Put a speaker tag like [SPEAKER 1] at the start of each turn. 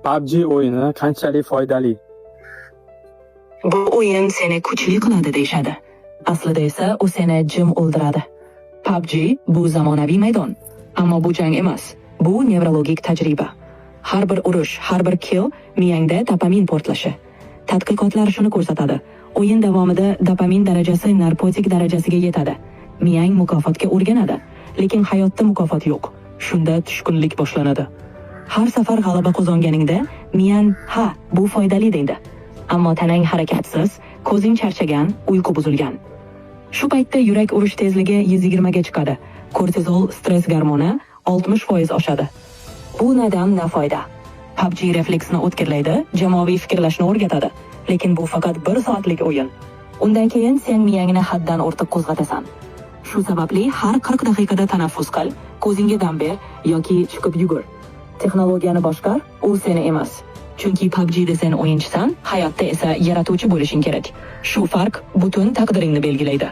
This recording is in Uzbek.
[SPEAKER 1] PUBG o'yini qanchalik foydali?
[SPEAKER 2] Bu o'yin seni kuchli qiladi deyshadi. Aslida esa u seni jim o'ldiradi. PUBG bu zamonaviy maydon, ammo bu jang emas. Bu nevrologik tajriba. Har bir urush, har bir kill miyangda dopamin portlashi. Tadqiqotlar shuni ko'rsatadi. O'yin davomida dopamin darajasi narkotik darajasiga yetadi. Miyang mukofotga o'rganadi, lekin hayotda mukofot yo'q. Shunda tushkunlik boshlanadi. Har safar g'alaba qozonganingda miyang "Ha, bu foydali" deydi. Ammo tanang harakatsiz, ko'zing charchagan, uyqu buzilgan. Shu paytda yurak urish tezligi 120 ga chiqadi. Kortizol, stress gormoni 60% oshadi. Bu nadam na foyda. PUBG refleksni o'tkirlaydi, jamoaviy fikrlashni o'rgatadi. Lekin bu faqat 1 soatlik o'yin. Undan keyin sen miyangni haddan ortiq qo'zg'atasan. Shu sababli har 40 daqiqada tanaffus qil, ko'zingga dam ber yoki chiqib yugur. Texnologiyani boshqar, u seni emas. Chunki PUBG'da sen o'yinchisan, hayotda esa yaratuvchi bo'lishing kerak. Shu farq butun taqdiringni belgilaydi.